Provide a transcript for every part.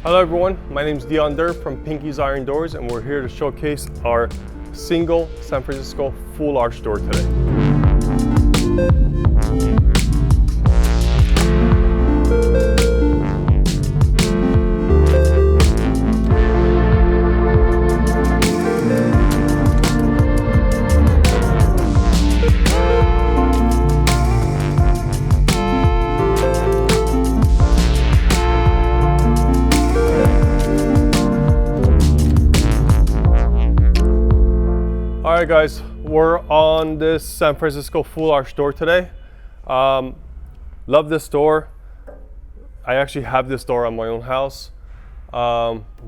Hello everyone, my name is Dion Durr from Pinky's Iron Doors, and we're here to showcase our single San Francisco full arch door today. All right guys, we're on this San Francisco full arch door today. Love this door. I actually have this door on my own house.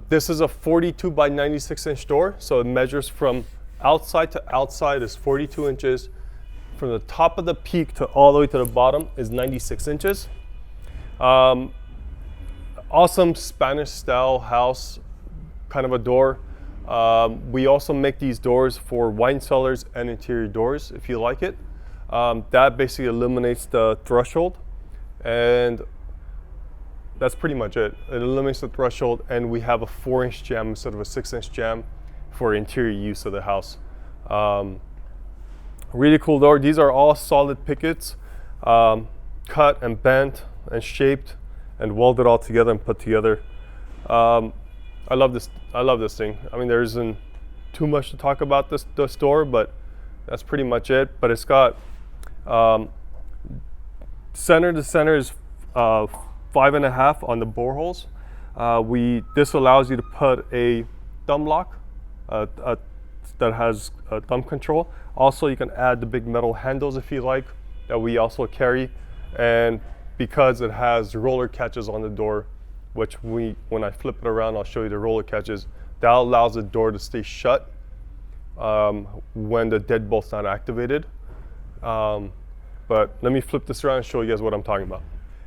This is a 42 by 96 inch door, so it measures from outside to outside is 42 inches. From the top of the peak to all the way to the bottom is 96 inches. Awesome Spanish style house kind of a door. We also make these doors for wine cellars and interior doors if you like it. That basically eliminates the threshold, and that's pretty much it. It eliminates the threshold, and we have a 4-inch jamb instead of a 6-inch jamb for interior use of the house. Really cool door. These are all solid pickets, cut and bent and shaped and welded all together and put together. I love this thing. I mean, there isn't too much to talk about this door, but that's pretty much it. But it's got center to center is 5.5 on the bore holes. This allows you to put a thumb lock that has a thumb control. Also, you can add the big metal handles if you like, that we also carry. And because it has roller catches on the door, which when I flip it around, I'll show you the roller catches. That allows the door to stay shut when the deadbolt's not activated. But let me flip this around and show you guys what I'm talking about.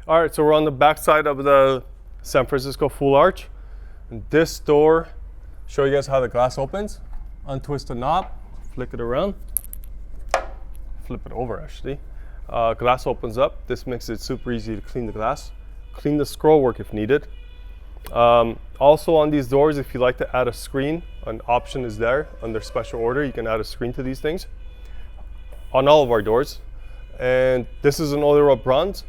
All right, so we're on the back side of the San Francisco full arch. And this door, show you guys how the glass opens. Untwist the knob, flick it around, flip it over actually. Glass opens up. This makes it super easy to clean the glass. Clean the scroll work if needed. Also on these doors, if you like to add a screen, an option is there under special order. You can add a screen to these things on all of our doors. And this is an oil bronze.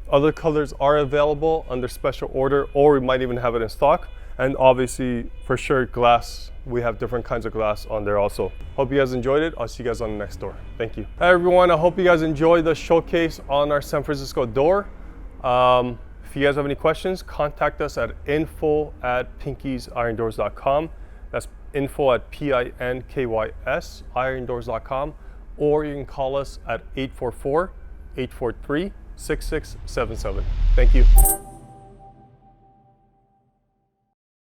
Other colors are available under special order, or we might even have it in stock. And obviously, for sure, glass. We have different kinds of glass on there also. Hope you guys enjoyed it. I'll see you guys on the next door. Thank you. Hi everyone, I hope you guys enjoyed the showcase on our San Francisco door. If you guys have any questions, contact us at info@pinkysirondoors.com. That's info@PINKYS irondoors.com, or you can call us at 844-843-6677. Thank you.